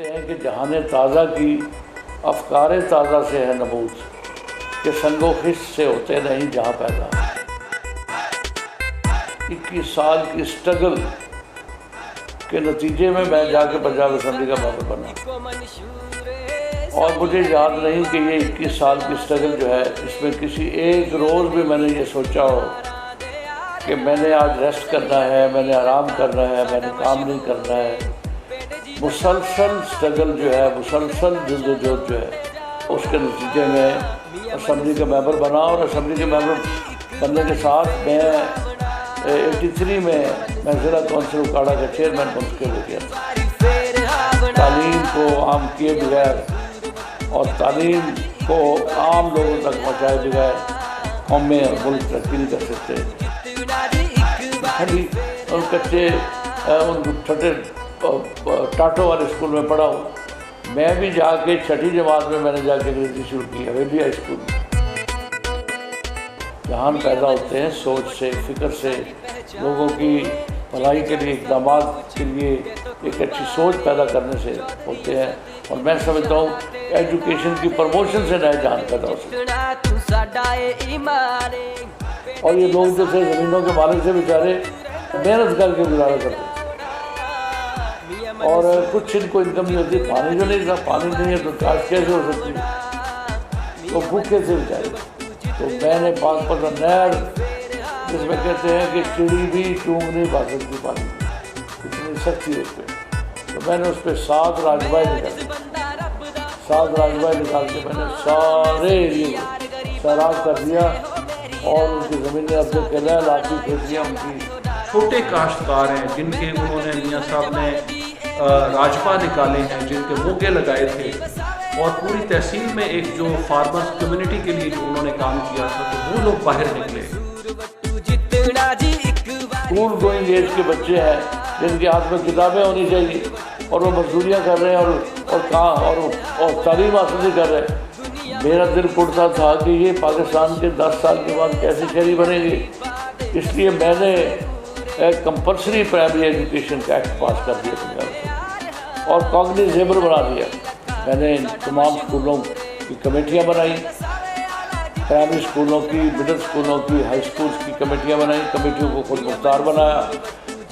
कहते हैं कि जहाने ताज़ा की अफकारे ताज़ा से है नबूत, कि संगो खिस से होते नहीं जहाँ पैदा। 21 साल की स्ट्रगल के नतीजे में मैं जाके पंजाब असेंबली का मेंबर बना, और मुझे याद नहीं कि ये 21 साल की स्ट्रगल जो है इसमें किसी एक रोज़ भी मैंने ये सोचा हो कि मैंने आज रेस्ट करना है, मैंने आराम करना है, मैंने काम नहीं करना है। मुसलसल स्ट्रगल जो है, मुसलसल जद्दोजहद जो है, उसके नतीजे में असेंबली का मेंबर बना। और असेंबली के मेंबर बनने के साथ मैं 83 में मैं ज़िला कौंसिल उकाड़ा का चेयरमैन मुंतखब हो गया। तालीम को आम किए बगैर और तालीम को आम लोगों तक पहुँचाए बगैर कौमें और मुल्क तरक्की नहीं कर सकते। अभी उन कच्चे उन छोटे टाटो वाले स्कूल में पढ़ा हूँ। मैं भी जाके 6ठी जमात में मैंने जाके अंग्रेज़ी शुरू की हवेली हाई स्कूल में। जहान पैदा होते हैं सोच से, फ़िक्र से, लोगों की भलाई के लिए, इक़दाम के लिए एक अच्छी सोच पैदा करने से होते हैं। और मैं समझता हूँ एजुकेशन की प्रमोशन से नए जान पैदा हो सकते। और ये लोग जो थे ज़मीनों के मालिक से बेचारे मेहनत करके गुजारा करते, और कुछ इनको इनकम नहीं होती। पानी जो नहीं था, पानी नहीं है तो काश कैसे हो सकती है, तो भूखे से बेचारे। तो मैंने 5% नहर, जिसमें कहते हैं कि चिड़ी भी चूंग नहीं पा सकती पानी, इतनी सख्ती उस पर। तो मैंने उस पर 7 राजबाई निकाले, 7 राजबाई निकाल के मैंने सारे एरिए को सैराब कर दिया, और उनकी ज़मीनें अब जो कहला लाठी खेतियाँ उनकी। छोटे काश्तकार हैं जिनके उन्होंने मियाँ साहब ने राजपा निकाले हैं, जिनके मोगे लगाए थे, और पूरी तहसील में एक जो फार्मर्स कम्युनिटी के लिए जो उन्होंने काम किया था, तो वो लोग बाहर निकले। स्कूल गोइंग एज के बच्चे हैं जिनके हाथ में किताबें होनी चाहिए, और वो मजदूरियाँ कर रहे हैं और तालीम हासिल नहीं कर रहे। मेरा दिल पुरता था कि ये पाकिस्तान के 10 साल के बाद कैसे शहरी बनेगी। इसलिए मैंने एक कंपल्सरी प्राइमरी एजुकेशन का एक्ट पास कर दिया पंजाब से, और कॉग्निजेबल बना दिया। मैंने तमाम स्कूलों की कमेटियाँ बनाई, प्राइमरी स्कूलों की, मिडिल स्कूलों की, हाई स्कूल्स की कमेटियाँ बनाई, कमेटियों को खुद मुख्तार बनाया।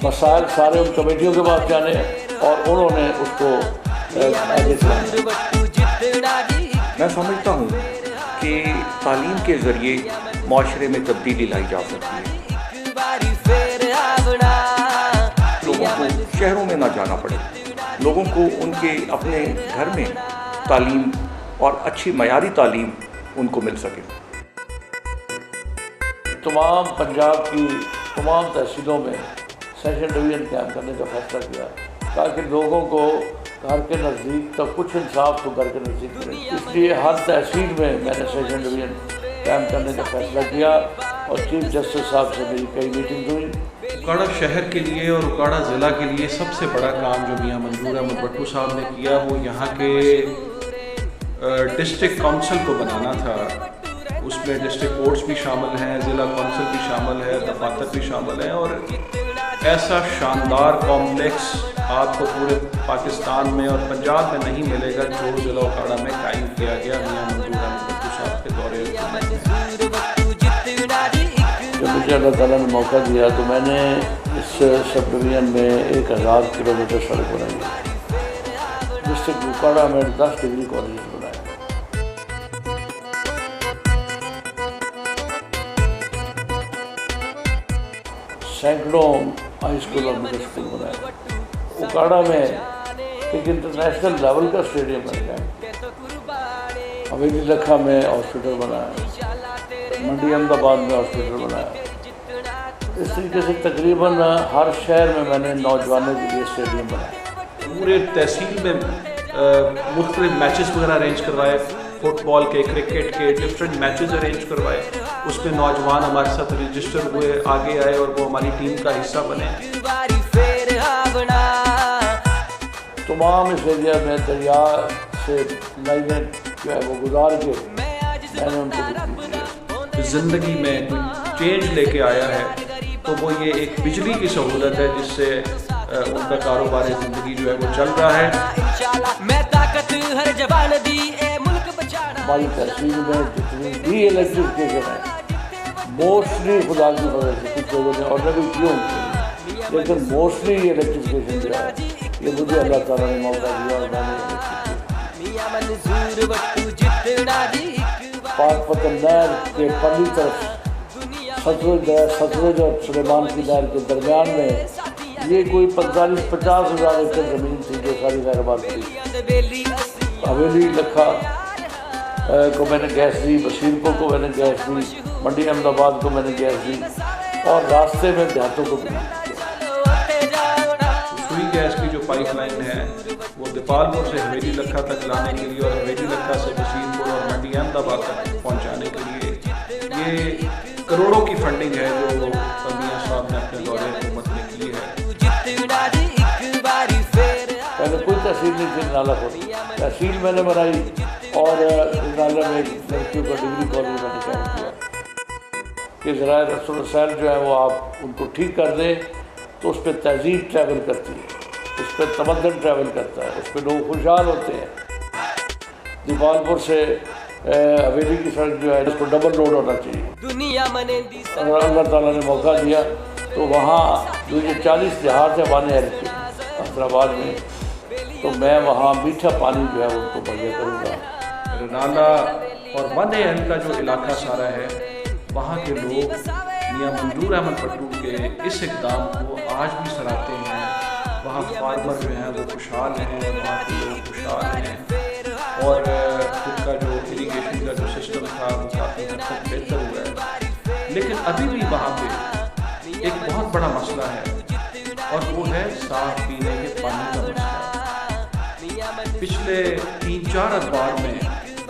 मसाइल सारे उन कमेटियों के पास जाने, और उन्होंने उसको आगे चलाया। मैं समझता हूँ कि तालीम के ज़रिए माशरे में तब्दीली लाई जा सकती है। लोगों को शहरों में ना जाना पड़े, लोगों को उनके अपने घर में तालीम और अच्छी मयारी तालीम उनको मिल सके। तमाम पंजाब की तमाम तहसीलों में सेशन डिवीज़न कायम करने का फैसला किया, ताकि लोगों को घर के नज़दीक तो कुछ इंसाफ तो घर के नज़दीक मिले। इसलिए हर तहसील में मैंने सेशन डिवीज़न कायम करने का फैसला किया, और चीफ जस्टिस साहब से मेरी कई मीटिंग हुई। उकाड़ा शहर के लिए और उकाड़ा ज़िला के लिए सबसे बड़ा काम जो मियाँ मंजूर अहमद भट्टू साहब ने किया, वो यहाँ के डिस्ट्रिक्ट काउंसिल को बनाना था। उसमें डिस्ट्रिक्ट कोर्ट्स भी शामिल हैं, ज़िला काउंसिल भी शामिल है, दफातर भी शामिल हैं, और ऐसा शानदार कॉम्प्लेक्स आपको पूरे पाकिस्तान में और पंजाब में नहीं मिलेगा जो ज़िला उकाड़ा में कायम किया गया मियाँ मंजूर अहमद भट्टू साहब के दौरे में। जब मुझे अल्लाह ताला ने मौका दिया तो मैंने इस सब डिवीज़न में 1000 किलोमीटर सड़क बनाई। डिस्ट्रिक्ट उकाड़ा में 10 डिग्री कॉलेज बनाए, सैकड़ों हाई स्कूल और मिडिल स्कूल बनाए। उकाड़ा में एक इंटरनेशनल लेवल का स्टेडियम बन गया। हवेली लखा में हॉस्पिटल बनाया, मंडी अहमदाबाद में हॉस्पिटल बनाया। इस तरीके से तकरीबन हर शहर में मैंने नौजवानों के लिए स्टेडियम बनाया। पूरे तहसील में मुख्तलिफ मैचेस वगैरह अरेंज करवाए, फुटबॉल के, क्रिकेट के डिफरेंट मैचेस अरेंज करवाए। उसमें नौजवान हमारे साथ रजिस्टर हुए, आगे आए, और वो हमारी टीम का हिस्सा बने। तमाम इस एरिया में दरिया से लाइनें जो है वो गुजार के मैंने उनको ज़िंदगी में कोई चेंज लेके आया है, तो वो ये एक बिजली की सहूलत है जिससे उनका कारोबार ज़िंदगी जो है वो चल रहा है। हमारी तहसील में जितनी भी इलेक्ट्रिफिकेशन है मोस्टली खुदा की मदद से कुछ लोगों ने ऑलरेडी की होंगी, लेकिन मोस्टली ये इलेक्ट्रिफिकेशन जो है ये मुझे अल्लाह ताला ने मौका दिया और मैंने पाकपतन नहर के पल्ली तरफ सतलुज और सुलेमान की नहर के दरमियान में ये कोई 45-50 हज़ार एकड़ ज़मीन थी जो सारी गैरबाद थी। हवेली लखा को मैंने गैस दी, बशीरपुर को मैंने गैस दी, मंडी अहमदाबाद को मैंने गैस दी और रास्ते में देहातों को भी। सुई गैस की जो पाइपलाइन है वो दीपालपुर से हवेली लखा तक लाने के लिए और हवेली लखा से बशीरपुर और मंडी अहमदाबाद तक पहुंचाने के लिए ये करोड़ों की फंडिंग है जो मियां साहब ने अपने दौरे हुकूमत में की है। पहले कोई तहसील नहीं थी नाला को, तहसील मैंने बनाई और नाला में लड़कियों का डिग्री कॉलेज मैंने काम किया कि ज़राए रसूल रसायल जो है वो आप उनको ठीक कर दें तो उस पर तहजीब ट्रैवल करती है, उस पर तमद्दन ट्रैवल करता है, उस पर लोग खुशहाल होते हैं। दीपालपुर से हवेली की सड़क जो है उसको डबल रोड होना चाहिए। अगर अल्लाह ताला ने मौका दिया तो वहाँ जो ये 40 देहात है वाने हैदराबाद में, तो मैं वहाँ मीठा पानी जो है उनको मुहैया करूँगा। नाला और वन एहल का जो इलाका सारा है वहाँ के लोग मियां मंजूर अहमद पट्टू के इस इक़दाम को आज भी सराहते हैं। वहाँ फार्मर जो हैं वो खुशहाल हैं, वहाँ के लोग खुशहाल हैं और खुद का जो इरीगेशन का जो सिस्टम था वो काफ़ी हद तक बेहतर हुआ है। लेकिन अभी भी वहाँ पे एक बहुत बड़ा मसला है और वो है साफ पीने के पानी का मसला। पिछले 3-4 अखबार में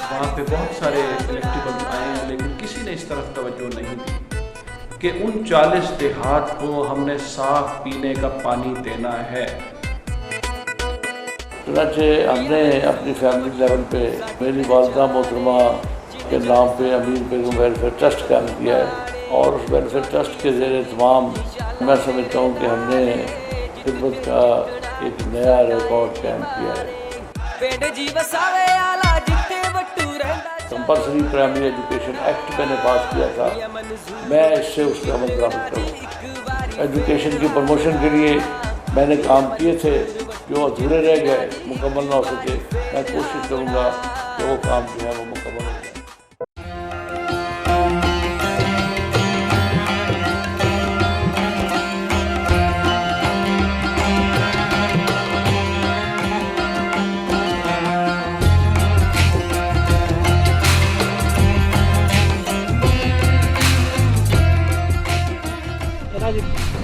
वहाँ पे बहुत सारे इलेक्ट्रिबल आए हैं, लेकिन किसी ने इस तरफ तवज्जो नहीं दी कि उन 40 देहात को हमने साफ पीने का पानी देना है। चुनांचे हमने अपनी फैमिली लेवल पे मेरी वालदा मोहतरमा के नाम पे अमीर बेगम वेलफेयर ट्रस्ट कायम किया है और उस वेलफेयर ट्रस्ट के ज़ेर तमाम मैं समझता हूँ कि हमने खिदमत का एक नया रिकॉर्ड कायम किया है। कंपल्सरी प्राइमरी एजुकेशन एक्ट मैंने पास किया था, मैं इससे उस पर अमल दरामद करूँ। एजुकेशन की प्रमोशन के लिए मैंने काम किए थे जो अधूरे रह गए, मुकम्मल ना हो सके, मैं कोशिश करूँगा कि वो काम जो है वो मुकम्मल हो जाए।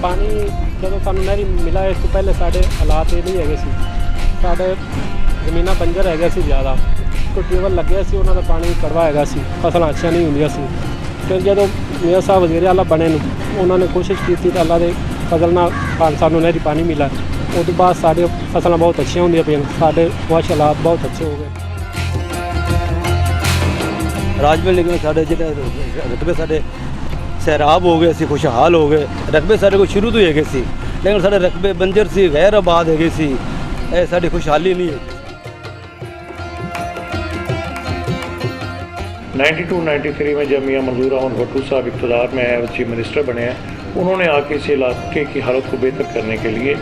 पानी ਜਦੋਂ ਸਾਨੂੰ ਨਹਿਰੀ ਮਿਲਾ ਇਸ ਤੋਂ ਪਹਿਲੇ ਸਾਡੇ ਹਾਲਾਤ ਇਹ ਨਹੀਂ ਹੈਗੇ ਸੀ, ਸਾਡੇ ਜ਼ਮੀਨਾਂ ਬੰਜਰ ਹੈਗੇ ਸੀ ਜ਼ਿਆਦਾ, ਕੋਈ ਟਿਊਬਵੈੱਲ ਲੱਗਿਆ ਸੀ ਉਹਨਾਂ ਦਾ ਪਾਣੀ ਕੜਵਾ ਹੈਗਾ ਸੀ, ਫਸਲਾਂ ਅੱਛੀਆਂ ਨਹੀਂ ਹੁੰਦੀਆਂ ਸੀ। ਫਿਰ ਜਦੋਂ ਮੀਆਂ ਸਾਹਿਬ ਵਜ਼ੀਰ ਆਲਾ ਬਣੇ ਨੂੰ ਉਹਨਾਂ ਨੇ ਕੋਸ਼ਿਸ਼ ਕੀਤੀ ਤਾਂ ਅੱਲਾ ਦੇ ਫਜ਼ਲ ਨਾਲ ਸਾਨੂੰ ਨਹਿਰੀ ਪਾਣੀ ਮਿਲਾ। ਉਸ ਤੋਂ ਬਾਅਦ ਸਾਡੇ ਫਸਲਾਂ ਬਹੁਤ ਅੱਛੀਆਂ ਹੁੰਦੀਆਂ ਪਈਆਂ, ਸਾਡੇ ਵਾਸ਼ ਹਾਲਾਤ ਬਹੁਤ ਅੱਛੇ ਹੋ ਗਏ। ਰਾਜ ਮਿਲ ਗਏ ਸਾਡੇ ਜਿਹੜੇ ਰਕਬੇ ਸਾਡੇ सैराब हो गए, खुशहाल हो गए। रकबे साढ़े को शुरू तो है सी, लेकिन साढ़े रकबे बंजर सी, गैर आबाद है सी, साड़ी खुशहाली नहीं है। 92-93 में जब मियां मंजूर अहमद भट्टू साहब इक़्तिदार में आए, चीफ मिनिस्टर बने हैं, उन्होंने आके इस इलाके की हालत को बेहतर करने के लिए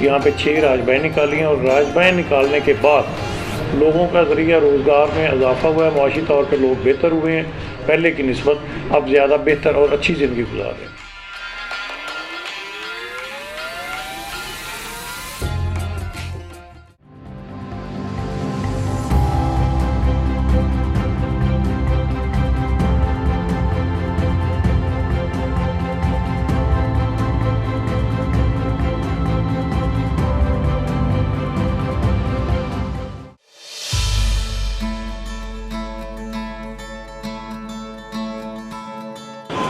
यहाँ पे 6 राजबाएँ निकाली हैं और राजबाएँ निकालने के बाद लोगों का ज़रिया रोज़गार में इजाफा हुआ है, मुआशी तौर पर लोग बेहतर हुए हैं, पहले की निस्बत अब ज़्यादा बेहतर और अच्छी ज़िंदगी गुजार रहे हैं।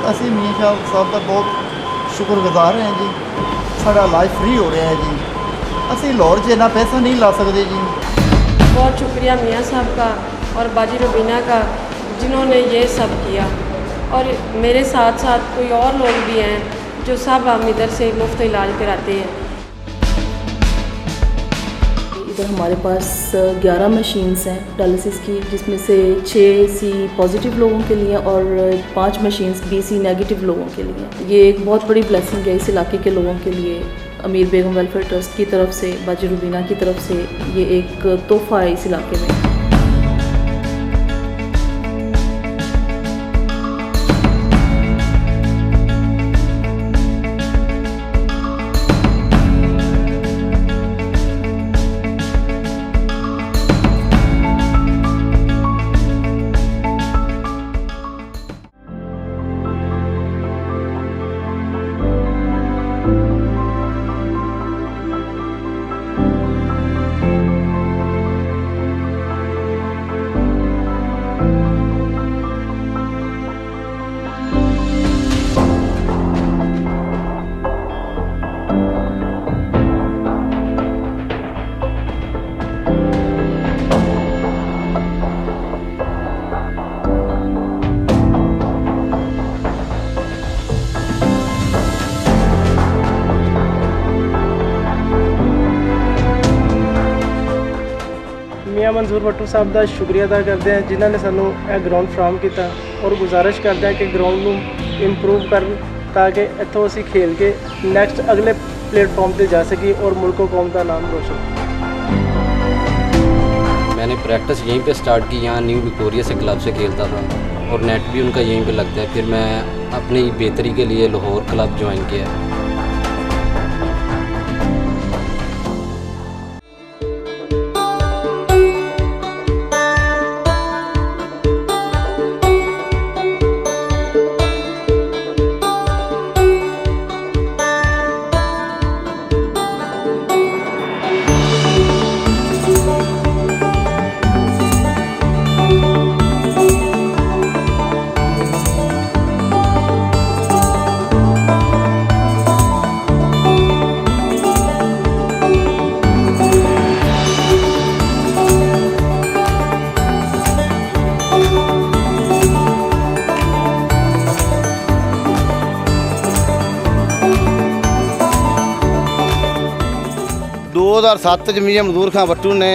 ਅਸੀਂ ਮੀਆਂ ਸਾਹਿਬ ਦਾ ਬਹੁਤ ਸ਼ੁਕਰਗੁਜ਼ਾਰ ਹਾਂ ਜੀ, ਸਾਡਾ ਇਲਾਜ फ्री हो रहा है जी, ਅਸੀਂ लाहौर 'ਚ ਇੰਨਾ पैसा नहीं ला सकते जी। बहुत शुक्रिया मियाँ साहब का और बाजी रुबीना का जिन्होंने ये सब किया, और मेरे साथ साथ कोई और लोग भी हैं जो सब हम इधर से मुफ्त इलाज कराते हैं। पर हमारे पास 11 मशीन्स हैं डायलिसिस की, जिसमें से 6C पॉजिटिव लोगों के लिए और 5 मशीन्स BC नेगेटिव लोगों के लिए। ये एक बहुत बड़ी ब्लेसिंग है इस इलाके के लोगों के लिए। अमीर बेगम वेलफेयर ट्रस्ट की तरफ से, बाजी रुबीना की तरफ से ये एक तोहफ़ा है इस इलाके में। मियाँ मंजूर भट्टू साहब का शुक्रिया अदा करते हैं जिन्होंने सानू यह ग्राउंड फ्राहम किया, और गुजारिश करते हैं कि ग्राउंड को इंप्रूव कर ताकि इतों असी खेल के नैक्सट अगले प्लेटफॉर्म पर जा सकी और मुल्क कौम का नाम रोशन। मैंने प्रैक्टिस यहीं पे स्टार्ट की, यहाँ न्यू विक्टोरिया से क्लब से खेलता था और नेट भी उनका यहीं पे लगता है। फिर मैं अपनी बेहतरी के लिए लाहौर क्लब ज्वाइन किया। सत्त मियाँ मंजूर खां भट्टू ने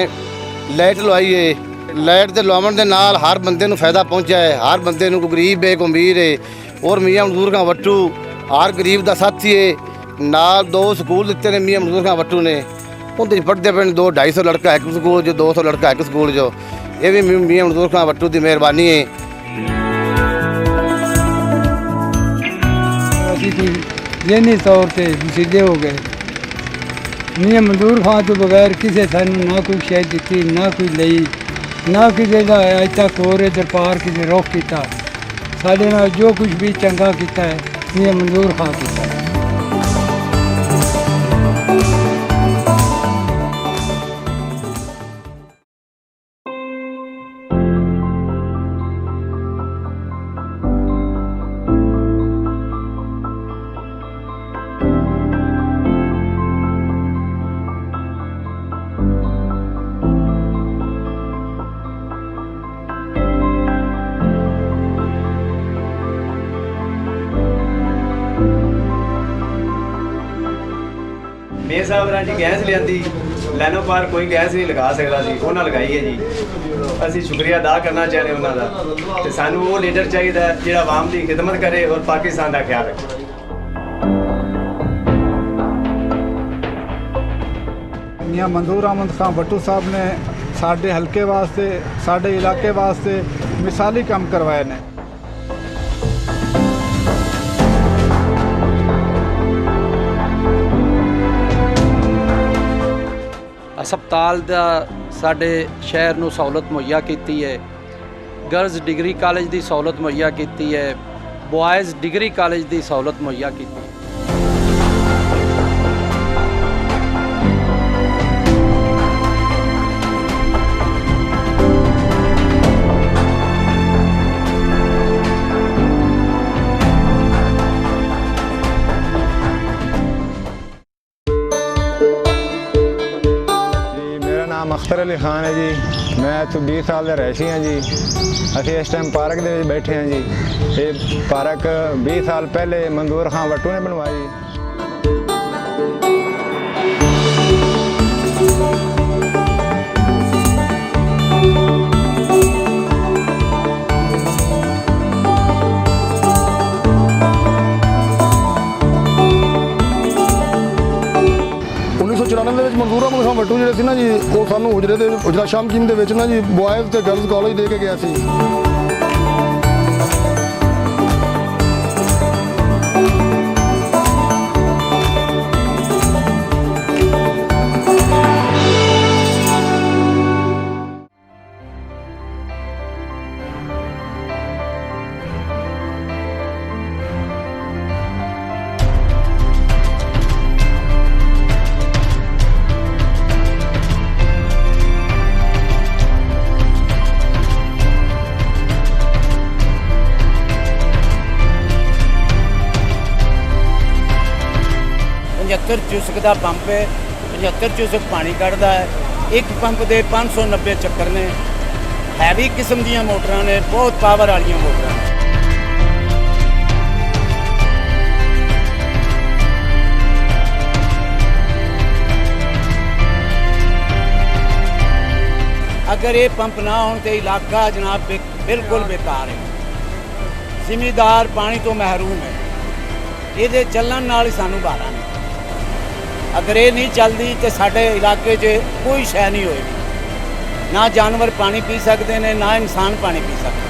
लाइट लवाई है। लाइट के लवाउण दे नाल हर बंदे नूं फायदा पहुंचा है, हर बंदे नूं, कोई गरीब है कोई अमीर है। और मियाँ मंजूर खां भट्टू हर गरीब का साथी है। नाल 2 स्कूल दिते ने मियाँ मंजूर खां भट्टू ने, उहदे पढ़ते पे 200-250 लड़का एक स्कूल जो, 200 लड़का एक स्कूल जो। ये भी मियाँ मंजूर खां भट्टू की मेहरबानी है। ज़हनी तौर पर सीधे हो गए। मियाँ मंजूर खां तो बगैर किसी सानू ना कोई शय दी, ना कोई लई, ना किसी का अज तक हो रहे दरबार किसी रोक किया। साढ़े नाल जो कुछ भी चंगा किया है मियाँ मंजूर खां किया। मेयर साहब ने जी गैस लियांदी, लैनो पार कोई गैस नहीं लगा सकता सी, उन्हें लगाई है जी। असी शुक्रिया अदा करना चाहते हैं उन्होंने, तो सानू वो लीडर चाहिए जो आवाम की खिदमत करे और पाकिस्तान का ख्याल रखे। मियाँ मंजूर अहमद खां भट्टू साहब ने साढ़े हल्के वास्ते, साढ़े इलाके वास्ते मिसाली काम करवाए ने। ਹਸਪਤਾਲ ਦਾ ਸਾਡੇ ਸ਼ਹਿਰ ਨੂੰ ਸਹੂਲਤ ਮੁਹੱਈਆ ਕੀਤੀ ਹੈ। ਗਰਲਜ਼ ਡਿਗਰੀ ਕਾਲਜ ਦੀ ਸਹੂਲਤ ਮੁਹੱਈਆ ਕੀਤੀ ਹੈ। ਬॉयज़ ਡਿਗਰੀ ਕਾਲਜ ਦੀ ਸਹੂਲਤ ਮੁਹੱਈਆ ਕੀਤੀ ਹੈ। अख्तर अली खान है जी, मैं इतों 20 साल का रहसी हाँ जी। असी इस टाइम पार्क के बैठे हैं जी। ये पार्क 20 साल पहले मंजूर खां भट्टू ने बनवाई। 1994 ਦੇ ਵਿੱਚ ਮਨਜ਼ੂਰ ਅਹਿਮਦ ਖਾਨ ਵੱਟੂ ਜਿਹੜੇ ਸੀ ਨਾ ਜੀ, ਉਹ ਸਾਨੂੰ ਹੁਜਰਾ ਸ਼ਾਮਕੀਨ ਦੇ ਵਿੱਚ ਨਾ ਜੀ ਬॉयਜ਼ ਤੇ ਗਰਲਜ਼ ਕਾਲਜ ਦੇ ਕੇ ਗਿਆ ਸੀ। चूसक का पंप है, 75 चूसक पानी कढ़दा है। एक पंप के 590 चक्कर ने, हैवी किस्म दी मोटर ने, बहुत पावर वाली मोटर ने। अगर ये पंप ना हो तो इलाका जनाब बिल्कुल बेकार है। जिमीदार पानी तो महरूम है, ये चलन नाल ही सानू बारा नहीं। अगर ये नहीं चलती तो साढ़े इलाके कोई शय नहीं होएगी, ना जानवर पानी पी सकते हैं, ना इंसान पानी पी सकते।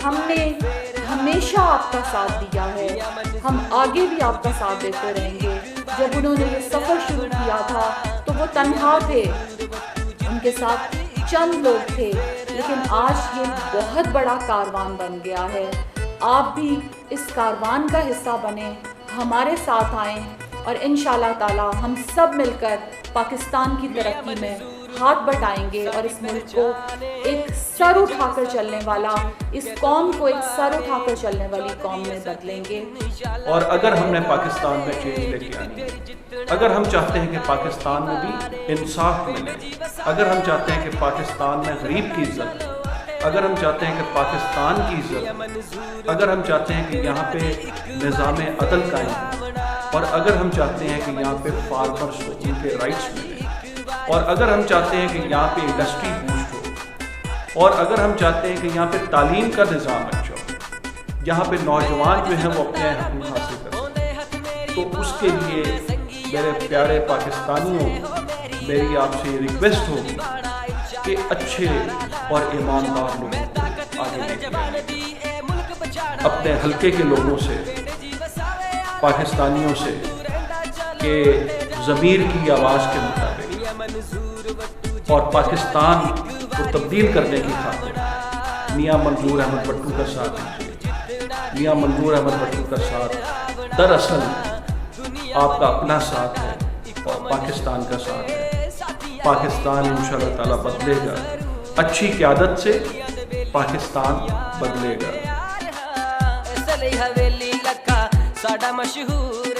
हमने हमेशा आपका साथ दिया है, हम आगे भी आपका साथ देते रहेंगे। जब उन्होंने ये सफ़र शुरू किया था तो वो तन्हा थे, उनके साथ चंद लोग थे, लेकिन आज ये बहुत बड़ा कारवान बन गया है। आप भी इस कारवान का हिस्सा बने, हमारे साथ आएँ और इंशाअल्लाह ताला हम सब मिलकर पाकिस्तान की तरक्की में हाथ बटाएंगे और इस मुल्क को एक सर उठाकर चलने वाला, इस कौम को एक सर उठाकर चलने वाली कौम में बदलेंगे। और अगर हमने पाकिस्तान में चेंज लेके आनी है, अगर हम चाहते हैं कि पाकिस्तान में भी इंसाफ मिले, अगर हम चाहते हैं कि पाकिस्तान में गरीब की इज्जत, अगर हम चाहते हैं कि पाकिस्तान की इज्जत, अगर हम चाहते हैं कि यहाँ पे निज़ाम अदल कायम हो, और अगर हम चाहते हैं कि यहाँ पे फार्मर्स को उनके राइट्स मिले, और अगर हम चाहते हैं कि यहाँ पे इंडस्ट्री बूस्ट हो, और अगर हम चाहते हैं कि यहाँ पे तालीम का निज़ाम अच्छा हो, यहाँ पे नौजवान जो हैं वो अपने हक़ हासिल करें, तो उसके लिए मेरे प्यारे पाकिस्तानियों, मेरी आपसे रिक्वेस्ट होगी कि अच्छे और ईमानदार लोगों को आगे लेके आएं, अपने हल्के के लोगों से, पाकिस्तानियों से, कि ज़मीर की आवाज़ के मुताबिक और पाकिस्तान को तब्दील करने की खातिर मियां मंजूर अहमद भट्टू का साथ दीजिए। मियां मंजूर अहमद भट्टू का साथ दरअसल आपका अपना साथ है और पाकिस्तान का साथ है। पाकिस्तान इंशाअल्लाह ताला बदलेगा, अच्छी क़यादत से पाकिस्तान बदलेगा। हवेली लखा साडा मशहूर